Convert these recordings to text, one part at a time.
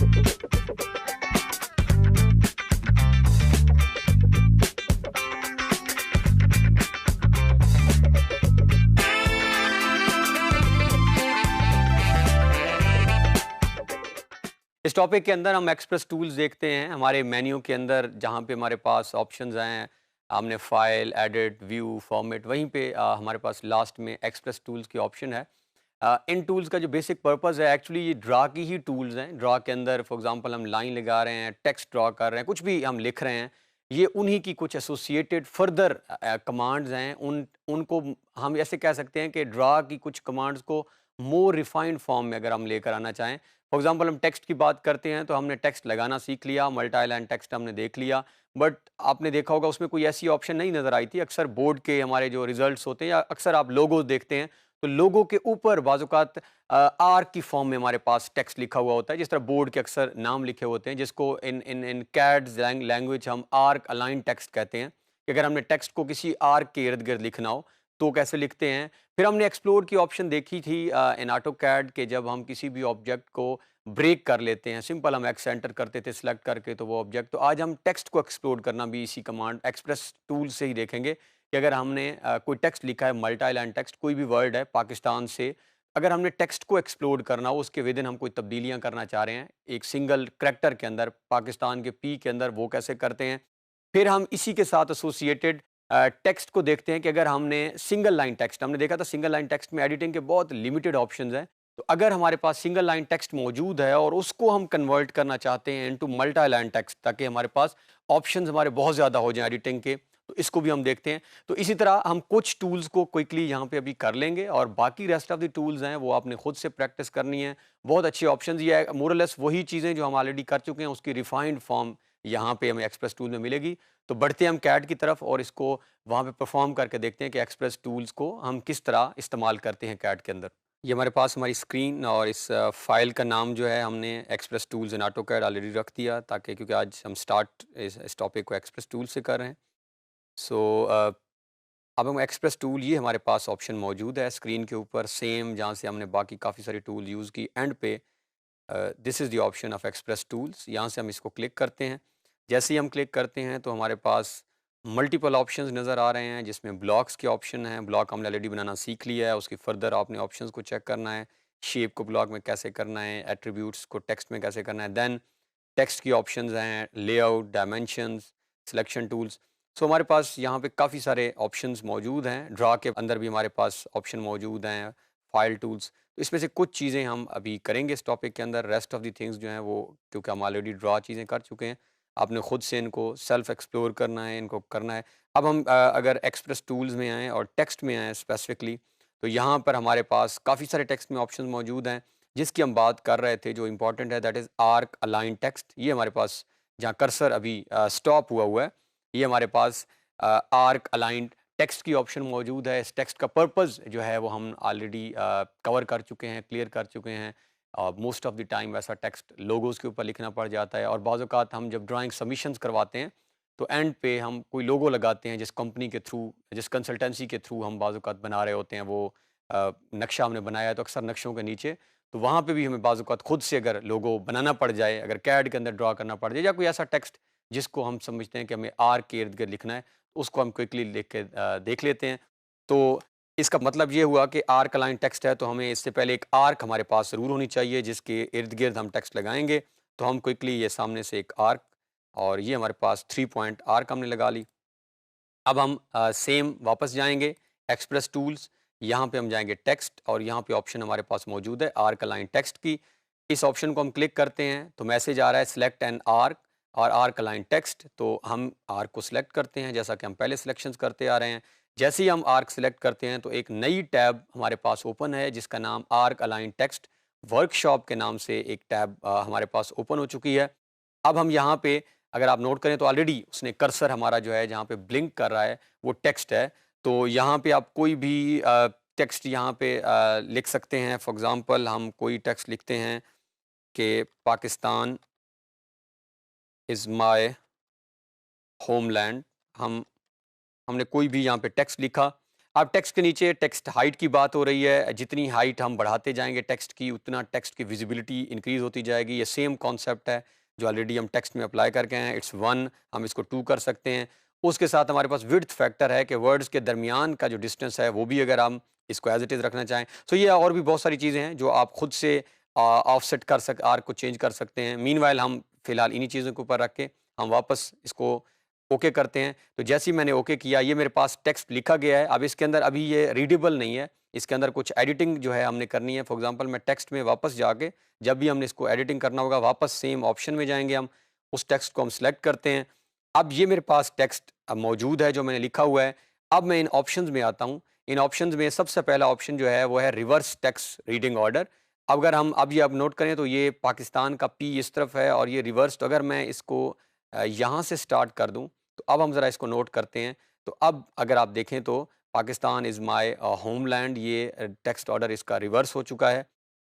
इस टॉपिक के अंदर हम एक्सप्रेस टूल्स देखते हैं हमारे मेन्यू के अंदर, जहाँ पे हमारे पास ऑप्शंस हैं। हमने फाइल, एडिट, व्यू, फॉर्मेट, वहीं पे हमारे पास लास्ट में एक्सप्रेस टूल्स की ऑप्शन है। इन टूल्स का जो बेसिक पर्पस है, एक्चुअली ये ड्रा की ही टूल्स हैं। ड्रा के अंदर फॉर एग्जांपल हम लाइन लगा रहे हैं, टेक्स्ट ड्रा कर रहे हैं, कुछ भी हम लिख रहे हैं, ये उन्हीं की कुछ एसोसिएटेड फर्दर कमांड्स हैं। उनको हम ऐसे कह सकते हैं कि ड्रा की कुछ कमांड्स को मोर रिफाइंड फॉर्म में अगर हम लेकर आना चाहें। फॉर एग्जांपल हम टेक्स्ट की बात करते हैं, तो हमने टेक्स्ट लगाना सीख लिया, मल्टी लाइन टेक्स्ट हमने देख लिया, बट आपने देखा होगा उसमें कोई ऐसी ऑप्शन नहीं नज़र आई थी। अक्सर बोर्ड के हमारे जो रिजल्ट्स होते हैं, या अक्सर आप लोगो देखते हैं, तो लोगों के ऊपर बाज़-औक़ात आर की फॉर्म में हमारे पास टेक्स्ट लिखा हुआ होता है, जिस तरह बोर्ड के अक्सर नाम लिखे होते हैं, जिसको इन इन इन कैड्स लैंग्वेज हम आर्क अलाइन टेक्स्ट कहते हैं। कि अगर हमने टेक्स्ट को किसी आर्क के इर्द-गिर्द लिखना हो, तो कैसे लिखते हैं। फिर हमने एक्सप्लोर की ऑप्शन देखी थी इन ऑटोकैड के, जब हम किसी भी ऑब्जेक्ट को ब्रेक कर लेते हैं, सिंपल हम एक्स एंटर करते थे सिलेक्ट करके, तो वो ऑब्जेक्ट। तो आज हम टेक्स्ट को एक्सप्लोर करना भी इसी कमांड एक्सप्रेस टूल से ही देखेंगे कि अगर हमने कोई टेक्स्ट लिखा है, मल्टी लाइन टेक्स्ट, कोई भी वर्ड है पाकिस्तान से, अगर हमने टेक्स्ट को एक्सप्लोर करना हो, उसके विदिन हम कोई तब्दीलियाँ करना चाह रहे हैं, एक सिंगल करैक्टर के अंदर, पाकिस्तान के पी के अंदर, वो कैसे करते हैं। फिर हम इसी के साथ एसोसिएटेड टेक्स्ट को देखते हैं कि अगर हमने सिंगल लाइन टेक्स्ट, हमने देखा था सिंगल लाइन टेक्स्ट में एडिटिंग के बहुत लिमिटेड ऑप्शंस हैं। तो अगर हमारे पास सिंगल लाइन टेक्स्ट मौजूद है और उसको हम कन्वर्ट करना चाहते हैं इनटू मल्टी लाइन टेक्स्ट, ताकि हमारे पास ऑप्शंस हमारे बहुत ज़्यादा हो जाएँ एडिटिंग के, तो इसको भी हम देखते हैं। तो इसी तरह हम कुछ टूल्स को क्विकली यहाँ पे अभी कर लेंगे, और बाकी रेस्ट ऑफ द टूल्स हैं वो आपने खुद से प्रैक्टिस करनी है। बहुत अच्छे ऑप्शंस, ये है मोर और लेस वही चीज़ें जो हम ऑलरेडी कर चुके हैं, उसकी रिफाइंड फॉर्म यहाँ पे हमें एक्सप्रेस टूल में मिलेगी। तो बढ़ते हैं हम कैड की तरफ, और इसको वहाँ पे परफॉर्म करके देखते हैं कि एक्सप्रेस टूल्स को हम किस तरह इस्तेमाल करते हैं कैड के अंदर। ये हमारे पास हमारी स्क्रीन, और इस फाइल का नाम जो है हमने express tools in AutoCAD already रख दिया, ताकि क्योंकि आज हम स्टार्ट इस टॉपिक को एक्सप्रेस टूल से कर रहे हैं। सो अब हम एक्सप्रेस टूल, ये हमारे पास ऑप्शन मौजूद है स्क्रीन के ऊपर, सेम जहाँ से हमने बाकी काफ़ी सारी टूल यूज़ की। एंड पे this is the option of express tools, यहाँ से हम इसको क्लिक करते हैं। जैसे ही हम क्लिक करते हैं तो हमारे पास मल्टीपल ऑप्शंस नज़र आ रहे हैं, जिसमें ब्लॉक्स के ऑप्शन हैं। ब्लॉक हमने ऑलरेडी बनाना सीख लिया है, उसकी फर्दर आपने ऑप्शंस को चेक करना है, शेप को ब्लॉक में कैसे करना है, एट्रीब्यूट्स को टेक्स्ट में कैसे करना है। देन टेक्स्ट की ऑप्शंस हैं, लेआउट, डायमेंशंस, सिलेक्शन टूल्स। सो हमारे पास यहाँ पे काफ़ी सारे ऑप्शंस मौजूद हैं। ड्रा के अंदर भी हमारे पास ऑप्शन मौजूद हैं, फाइल टूल्स। तो इसमें से कुछ चीज़ें हम अभी करेंगे इस टॉपिक के अंदर। रेस्ट ऑफ द थिंग्स जो हैं वो, क्योंकि हम ऑलरेडी ड्रा चीज़ें कर चुके हैं, आपने खुद से इनको सेल्फ एक्सप्लोर करना है, इनको करना है। अब हम अगर एक्सप्रेस टूल्स में आएँ और टेक्स्ट में आएँ स्पेसिफिकली, तो यहाँ पर हमारे पास काफ़ी सारे टेक्स्ट में ऑप्शंस मौजूद हैं। जिसकी हम बात कर रहे थे जो इम्पोर्टेंट है, that is arc align text. ये हमारे पास जहाँ कर्सर अभी स्टॉप हुआ है, ये हमारे पास आर्क अलाइंड टेक्स्ट की ऑप्शन मौजूद है। इस टेक्स्ट का पर्पस जो है वो हम ऑलरेडी कवर कर चुके हैं, क्लियर कर चुके हैं। मोस्ट ऑफ द टाइम वैसा टेक्स्ट लोगोज़ के ऊपर लिखना पड़ जाता है, और बाज़ औक़ात हम जब ड्राइंग सबमिशंस करवाते हैं, तो एंड पे हम कोई लोगो लगाते हैं, जिस कंपनी के थ्रू, जिस कंसल्टेंसी के थ्रू हम बाज़ औक़ात बना रहे होते हैं, वो नक्शा हमने बनाया है, तो अक्सर नक्शों के नीचे, तो वहाँ पे भी हमें बाज़ औक़ात खुद से अगर लोगो बनाना पड़ जाए, अगर कैड के अंदर ड्रा करना पड़ जाए, या कोई ऐसा टेक्स्ट जिसको हम समझते हैं कि हमें आर के इर्द-गिर्द लिखना है, उसको हम क्विकली लिख के देख लेते हैं। तो इसका मतलब ये हुआ कि आर्क अलाइन टेक्स्ट है, तो हमें इससे पहले एक आर्क हमारे पास ज़रूर होनी चाहिए, जिसके इर्द-गिर्द हम टेक्स्ट लगाएँगे। तो हम क्विकली ये सामने से एक आर्क, और ये हमारे पास 3 पॉइंट आर्क हमने लगा ली। अब हम सेम वापस जाएँगे एक्सप्रेस टूल्स, यहाँ पे हम जाएँगे टेक्स्ट, और यहाँ पे ऑप्शन हमारे पास मौजूद है आर्क अलाइन टेक्स्ट की। इस ऑप्शन को हम क्लिक करते हैं, तो मैसेज आ रहा है सिलेक्ट एन आर्क और आर्क अलाइन टेक्स्ट। तो हम आर्क को सिलेक्ट करते हैं, जैसा कि हम पहले सिलेक्शंस करते आ रहे हैं। जैसे ही हम आर्क सिलेक्ट करते हैं, तो एक नई टैब हमारे पास ओपन है, जिसका नाम आर्क अलाइन टेक्स्ट वर्कशॉप के नाम से एक टैब हमारे पास ओपन हो चुकी है। अब हम यहाँ पे अगर आप नोट करें, तो ऑलरेडी उसने कर्सर हमारा जो है जहाँ पे ब्लिंक कर रहा है, वो टेक्स्ट है। तो यहाँ पे आप कोई भी टेक्स्ट यहाँ पे लिख सकते हैं। फॉर एग्ज़ाम्पल हम कोई टेक्स्ट लिखते हैं कि पाकिस्तान इज़ माय होमलैंड। हमने कोई भी यहाँ पे टेक्स्ट लिखा। अब टेक्स्ट के नीचे टेक्स्ट हाइट की बात हो रही है, जितनी हाइट हम बढ़ाते जाएंगे टेक्स्ट की, उतना टेक्स्ट की विजिबिलिटी इंक्रीज होती जाएगी। ये सेम कॉन्सेप्ट है जो ऑलरेडी हम टेक्स्ट में अप्लाई करके हैं। इट्स 1, हम इसको 2 कर सकते हैं। उसके साथ हमारे पास विड्थ फैक्टर है कि वर्ड्स के दरमियान का जो डिस्टेंस है वो भी अगर हम इसको एज इट इज़ रखना चाहें। सो ये और भी बहुत सारी चीज़ें हैं जो आप खुद से ऑफसेट कर सक आर्क को चेंज कर सकते हैं। मीनवाइल हम फिलहाल इन्हीं चीज़ों के ऊपर रख के हम वापस इसको ओके करते हैं। तो जैसे ही मैंने ओके किया, ये मेरे पास टेक्स्ट लिखा गया है। अब इसके अंदर अभी ये रीडेबल नहीं है, इसके अंदर कुछ एडिटिंग जो है हमने करनी है। फॉर एग्जांपल मैं टेक्स्ट में वापस जाके जब भी हमने इसको एडिटिंग करना होगा, वापस सेम ऑप्शन में जाएंगे हम, उस टेक्स्ट को हम सेलेक्ट करते हैं। अब ये मेरे पास टेक्स्ट अब मौजूद है जो मैंने लिखा हुआ है। अब मैं इन ऑप्शंस में आता हूँ। इन ऑप्शंस में सबसे पहला ऑप्शन जो है वो है रिवर्स टेक्स्ट रीडिंग ऑर्डर। अगर हम अब ये अब नोट करें तो ये पाकिस्तान का पी इस तरफ है और ये रिवर्स। तो अगर मैं इसको यहाँ से स्टार्ट कर दूँ, तो अब हम ज़रा इसको नोट करते हैं। तो अब अगर आप देखें तो पाकिस्तान इज़ माय होमलैंड, ये टेक्स्ट ऑर्डर इसका रिवर्स हो चुका है।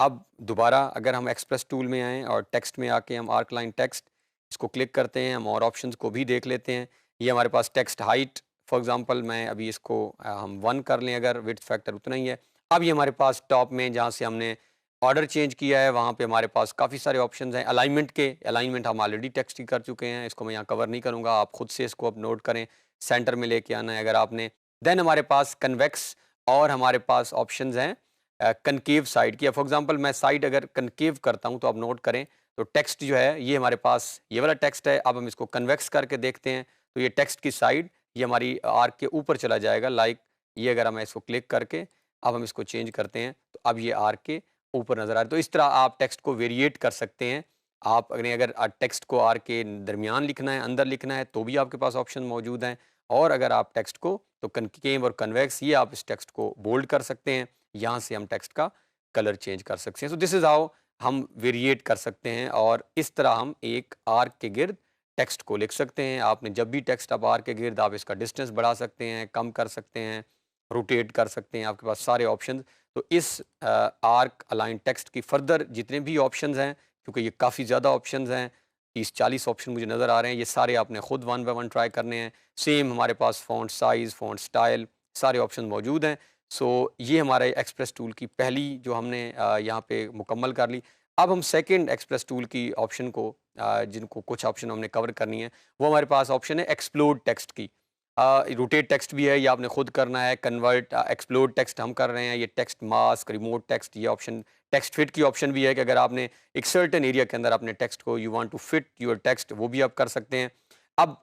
अब दोबारा अगर हम एक्सप्रेस टूल में आएँ और टेक्स्ट में आके हम आर्क लाइन टेक्स्ट इसको क्लिक करते हैं, हम और ऑप्शंस को भी देख लेते हैं। ये हमारे पास टेक्स्ट हाइट, फॉर एग्जांपल मैं अभी इसको हम 1 कर लें, अगर विड्थ फैक्टर उतना ही है। अब ये हमारे पास टॉप में जहाँ से हमने ऑर्डर चेंज किया है वहाँ पे हमारे पास काफ़ी सारे ऑप्शंस हैं। अलाइनमेंट हम ऑलरेडी टेक्स्ट की कर चुके हैं, इसको मैं यहाँ कवर नहीं करूँगा, आप खुद से इसको अब नोट करें, सेंटर में लेके आना है अगर आपने। देन हमारे पास कन्वेक्स और हमारे पास ऑप्शंस हैं कनकेव साइड की। फॉर एग्जांपल मैं साइड अगर कनकेव करता हूँ तो आप नोट करें, तो टेक्स्ट जो है ये हमारे पास ये वाला टेक्स्ट है। अब हम इसको कन्वेक्स करके देखते हैं, तो ये टेक्स्ट की साइड ये हमारी आर्क के ऊपर चला जाएगा। लाइक ये अगर हम इसको क्लिक करके अब हम इसको चेंज करते हैं, तो अब ये आर्क के ऊपर नज़र आ रहा है। तो इस तरह आप टेक्स्ट को वेरिएट कर सकते हैं। आप अगर टेक्स्ट को आर्क के दरमियान लिखना है, अंदर लिखना है, तो भी आपके पास ऑप्शन मौजूद हैं। और अगर आप टेक्स्ट को तो कनकेव और कन्वेक्स, ये आप इस टेक्स्ट को बोल्ड कर सकते हैं। यहाँ से हम टेक्स्ट का कलर चेंज कर सकते हैं। सो दिस इज़ हाउ हम वेरिएट कर सकते हैं और इस तरह हम एक आर्क के गिर्द टेक्स्ट को लिख सकते हैं। आपने जब भी टेक्स्ट अब आर्क के गिर्द, आप इसका डिस्टेंस बढ़ा सकते हैं, कम कर सकते हैं, रोटेट कर सकते हैं, आपके पास सारे ऑप्शन। तो इस आर्क अलाइन टेक्स्ट की फर्दर जितने भी ऑप्शंस हैं, क्योंकि ये काफ़ी ज़्यादा ऑप्शंस हैं, 30-40 ऑप्शन मुझे नज़र आ रहे हैं, ये सारे आपने खुद 1 बाय 1 ट्राई करने हैं। सेम हमारे पास फ़ॉन्ट साइज़, फ़ॉन्ट स्टाइल, सारे ऑप्शन मौजूद हैं। सो ये हमारे एक्सप्रेस टूल की पहली जो हमने यहाँ पे मुकम्मल कर ली। अब हम सेकंड एक्सप्रेस टूल की ऑप्शन को जिनको कुछ ऑप्शन हमने कवर करनी है, वो हमारे पास ऑप्शन है एक्सप्लोड टेक्स्ट की। रोटेट टेक्स्ट भी है, ये आपने खुद करना है। कन्वर्ट एक्सप्लोड टेक्स्ट हम कर रहे हैं। ये टेक्स्ट मास्क, रिमोट टेक्स्ट, ये ऑप्शन टेक्स्ट फिट की ऑप्शन भी है कि अगर आपने एक सर्टेन एरिया के अंदर अपने टेक्स्ट को you want to fit your text, वो भी आप कर सकते हैं। अब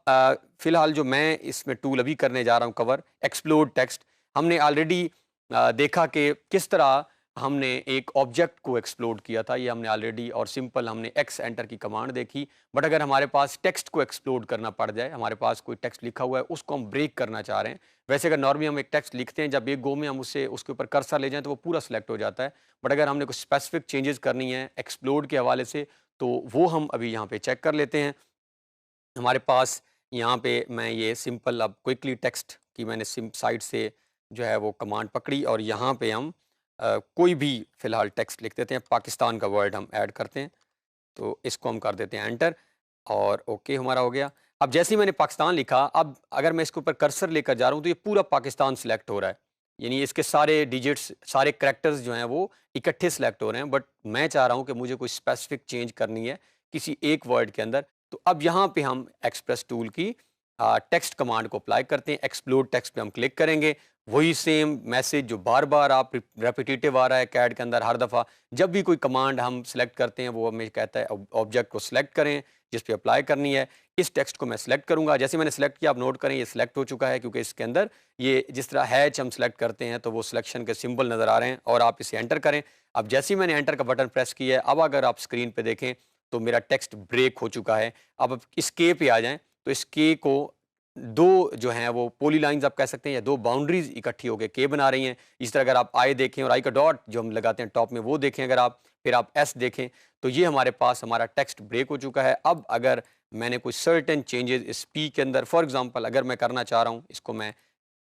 फिलहाल जो मैं इसमें टूल अभी करने जा रहा हूँ कवर, एक्सप्लोड टेक्स्ट। हमने ऑलरेडी देखा कि किस तरह हमने एक ऑब्जेक्ट को एक्सप्लोड किया था, ये हमने ऑलरेडी, और सिंपल हमने एक्स एंटर की कमांड देखी। बट अगर हमारे पास टेक्स्ट को एक्सप्लोड करना पड़ जाए, हमारे पास कोई टेक्स्ट लिखा हुआ है, उसको हम ब्रेक करना चाह रहे हैं। वैसे अगर नॉर्मली हम एक टेक्स्ट लिखते हैं, जब एक गो में हम उसके ऊपर कर्सर ले जाएं तो वो पूरा सेलेक्ट हो जाता है। बट अगर हमने कुछ स्पेसिफिक चेंजेस करनी है एक्सप्लोड के हवाले से, तो वो हम अभी यहाँ पे चेक कर लेते हैं। हमारे पास यहाँ पे मैं ये सिंपल अब क्विकली टेक्स्ट की मैंने साइड से जो है वो कमांड पकड़ी और यहाँ पे हम कोई भी फ़िलहाल टेक्स्ट लिख देते हैं। पाकिस्तान का वर्ड हम ऐड करते हैं, तो इसको हम कर देते हैं एंटर और ओके हमारा हो गया। अब जैसे ही मैंने पाकिस्तान लिखा, अब अगर मैं इसके ऊपर कर्सर लेकर जा रहा हूँ तो ये पूरा पाकिस्तान सिलेक्ट हो रहा है। यानी इसके सारे डिजिट्स, सारे करैक्टर्स जो हैं वो इकट्ठे सिलेक्ट हो रहे हैं। बट मैं चाह रहा हूँ कि मुझे कोई स्पेसिफिक चेंज करनी है किसी एक वर्ड के अंदर। तो अब यहाँ पे हम एक्सप्रेस टूल की टेक्स्ट कमांड को अप्लाई करते हैं। एक्सप्लोड टेक्स्ट पे हम क्लिक करेंगे। वही सेम मैसेज जो बार बार आप रेपिटेटिव आ रहा है कैड के अंदर, हर दफ़ा जब भी कोई कमांड हम सेलेक्ट करते हैं वो हमें कहता है ऑब्जेक्ट को सिलेक्ट करें जिस पे अप्लाई करनी है। इस टेक्स्ट को मैं सिलेक्ट करूंगा। जैसे मैंने सेलेक्ट किया, आप नोट करें ये सिलेक्ट हो चुका है, क्योंकि इसके अंदर ये जिस तरह हैच हम सेलेक्ट करते हैं तो वो सिलेक्शन के सिंबल नज़र आ रहे हैं और आप इसे एंटर करें। अब जैसे ही मैंने एंटर का बटन प्रेस किया है, अब अगर आप स्क्रीन पे देखें तो मेरा टेक्स्ट ब्रेक हो चुका है। अब इस के पे आ जाएं, तो इस के को दो जो हैं वो पोली लाइंस आप कह सकते हैं या दो बाउंड्रीज इकट्ठी होकर के बना रही हैं। इस तरह अगर आप आई देखें और आई का डॉट जो हम लगाते हैं टॉप में वो देखें, अगर आप फिर आप एस देखें, तो ये हमारे पास हमारा टेक्स्ट ब्रेक हो चुका है। अब अगर मैंने कोई सर्टेन चेंजेस इस पी के अंदर, फॉर एग्जांपल अगर मैं करना चाह रहा हूँ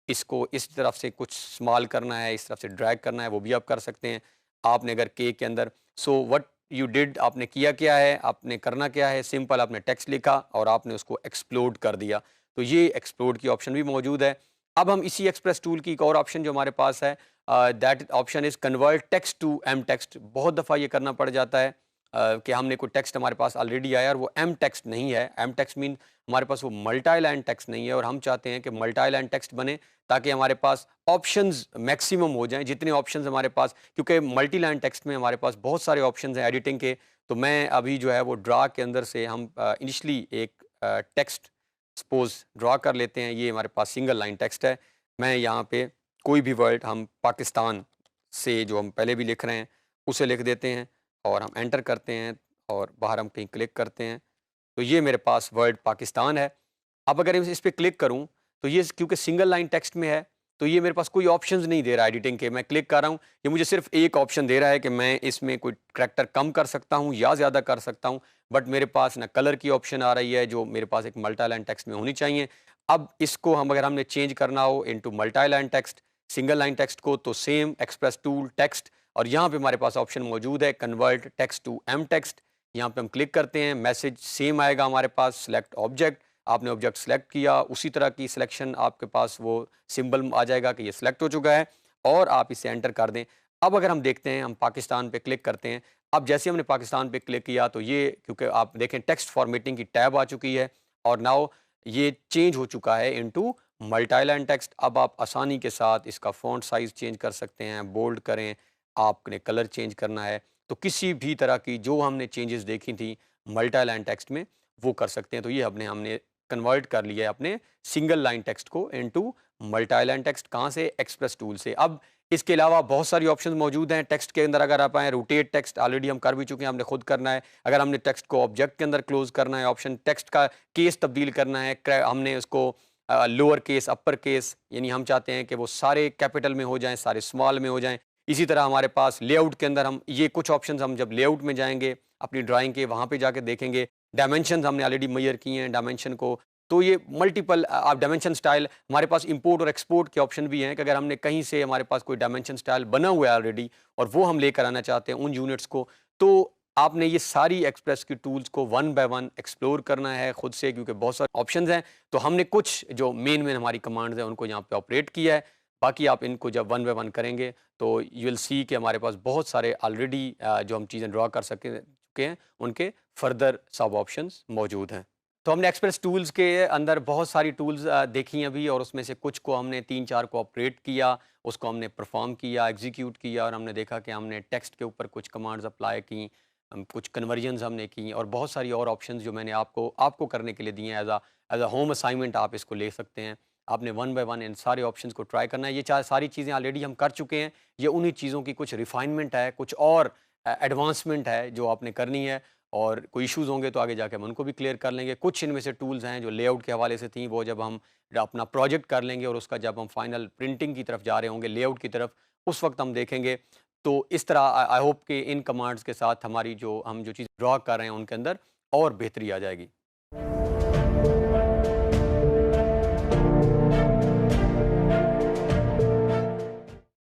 इसको इस तरफ से कुछ स्मॉल करना है, इस तरफ से ड्रैग करना है, वो भी आप कर सकते हैं। आपने अगर के अंदर, सो व्हाट यू डिड, आपने किया क्या है, आपने करना क्या है, सिंपल आपने टेक्स्ट लिखा और आपने उसको एक्सप्लोड कर दिया। तो ये एक्सप्लोड की ऑप्शन भी मौजूद है। अब हम इसी एक्सप्रेस टूल की एक और ऑप्शन जो हमारे पास है, that option is convert text to M text. बहुत दफ़ा ये करना पड़ जाता है कि हमने कोई टेक्स्ट हमारे पास ऑलरेडी आया और वो एम टेक्स्ट नहीं है। एम टेक्स्ट मीन हमारे पास वो मल्टी लाइन टेक्स्ट नहीं है, और हम चाहते हैं कि मल्टी लाइन टेक्स्ट बने ताकि हमारे पास ऑप्शंस मैक्सिमम हो जाएं, जितने ऑप्शंस हमारे पास, क्योंकि मल्टी लाइन टेक्स्ट में हमारे पास बहुत सारे ऑप्शंस हैं एडिटिंग के। तो मैं अभी जो है वो ड्रा के अंदर से हम इनिशली एक टेक्स्ट सपोज ड्रा कर लेते हैं। ये हमारे पास सिंगल लाइन टेक्स्ट है। मैं यहाँ पे कोई भी वर्ड हम पाकिस्तान से जो हम पहले भी लिख रहे हैं उसे लिख देते हैं और हम एंटर करते हैं और बाहर हम कहीं क्लिक करते हैं, तो ये मेरे पास वर्ड पाकिस्तान है। अब अगर इस पे क्लिक करूँ तो ये क्योंकि सिंगल लाइन टेक्स्ट में है तो ये मेरे पास कोई ऑप्शंस नहीं दे रहा एडिटिंग के। मैं क्लिक कर रहा हूँ, ये मुझे सिर्फ एक ऑप्शन दे रहा है कि मैं इसमें कोई करैक्टर कम कर सकता हूँ या ज़्यादा कर सकता हूँ, बट मेरे पास ना कलर की ऑप्शन आ रही है जो मेरे पास एक मल्टी लाइन टेक्स्ट में होनी चाहिए। अब इसको हम अगर हमने चेंज करना हो into multi line text, single line text को, तो सेम एक्सप्रेस टूल टेक्स्ट, और यहाँ पे हमारे पास ऑप्शन मौजूद है convert text to M text. यहाँ पे हम क्लिक करते हैं, मैसेज सेम आएगा हमारे पास, सेलेक्ट ऑब्जेक्ट। आपने ऑब्जेक्ट सेलेक्ट किया, उसी तरह की सिलेक्शन आपके पास वो सिंबल आ जाएगा कि ये सिलेक्ट हो चुका है, और आप इसे एंटर कर दें। अब अगर हम देखते हैं, हम पाकिस्तान पे क्लिक करते हैं। अब जैसे हमने पाकिस्तान पे क्लिक किया तो ये, क्योंकि आप देखें टेक्स्ट फॉर्मेटिंग की टैब आ चुकी है और नाउ ये चेंज हो चुका है इनटू मल्टी लाइन टेक्स्ट। अब आप आसानी के साथ इसका फ़ॉन्ट साइज़ चेंज कर सकते हैं, बोल्ड करें, आपने कलर चेंज करना है तो किसी भी तरह की जो हमने चेंजेस देखी थी मल्टी लाइन टेक्स्ट में वो कर सकते हैं। तो ये हमने कन्वर्ट कर लिया है अपने सिंगल लाइन टेक्स्ट को इनटू मल्टी लाइन टेक्स्ट। कहाँ से? एक्सप्रेस टूल से। अब इसके अलावा बहुत सारी ऑप्शंस मौजूद हैं टेक्स्ट के अंदर। अगर आप आए रोटेट टेक्स्ट, ऑलरेडी हम कर भी चुके हैं, हमने खुद करना है। अगर हमने टेक्स्ट को ऑब्जेक्ट के अंदर क्लोज करना है, ऑप्शन टेक्स्ट का केस तब्दील करना है, हमने उसको लोअर केस अपर केस, यानी हम चाहते हैं कि वो सारे कैपिटल में हो जाएं, सारे स्मॉल में हो जाएं। इसी तरह हमारे पास लेआउट के अंदर हम ये कुछ ऑप्शंस, हम जब लेआउट में जाएंगे अपनी ड्राइंग के, वहाँ पे जाके देखेंगे डायमेंशन हमने ऑलरेडी मेजर किए हैं डायमेंशन को। तो ये मल्टीपल आप डायमेंशन स्टाइल, हमारे पास इंपोर्ट और एक्सपोर्ट के ऑप्शन भी हैं कि अगर हमने कहीं से, हमारे पास कोई डायमेंशन स्टाइल बना हुआ है ऑलरेडी और वो हम लेकर आना चाहते हैं उन यूनिट्स को, तो आपने ये सारी एक्सप्रेस की टूल्स को वन बाय वन एक्सप्लोर करना है खुद से, क्योंकि बहुत सारे ऑप्शंस हैं। तो हमने कुछ जो मेन हमारी कमांड्स हैं उनको यहाँ पे ऑपरेट किया है। बाकी आप इनको जब वन बाय वन करेंगे तो यू विल सी कि हमारे पास बहुत सारे ऑलरेडी जो हम चीज़ें ड्रॉ कर चुके हैं उनके फर्दर सब ऑप्शंस मौजूद हैं। तो हमने एक्सप्रेस टूल्स के अंदर बहुत सारी टूल्स देखी अभी, और उसमें से कुछ को हमने 3-4 को ऑपरेट किया, उसको हमने परफॉर्म किया, एग्जीक्यूट किया, और हमने देखा कि हमने टेक्स्ट के ऊपर कुछ कमांड्स अप्लाई की, कुछ कन्वर्जन्स हमने की, और बहुत सारी और ऑप्शंस जो मैंने आपको करने के लिए दिए हैं एज अ होम असाइनमेंट। आप इसको ले सकते हैं। आपने वन बाय वन इन सारे ऑप्शंस को ट्राई करना है। ये सारी चीज़ें ऑलरेडी हम कर चुके हैं। ये उन्हीं चीज़ों की कुछ रिफाइनमेंट है, कुछ और एडवांसमेंट है जो आपने करनी है, और कोई इश्यूज़ होंगे तो आगे जाके हम उनको भी क्लियर कर लेंगे। कुछ इनमें से टूल्स हैं जो लेआउट के हवाले से थी, वो जब हम अपना प्रोजेक्ट कर लेंगे और उसका जब हम फाइनल प्रिंटिंग की तरफ जा रहे होंगे, लेआउट की तरफ, उस वक्त हम देखेंगे। तो इस तरह आई होप कि इन कमांड्स के साथ हमारी जो चीज़ ड्रॉ कर रहे हैं उनके अंदर और बेहतरी आ जाएगी।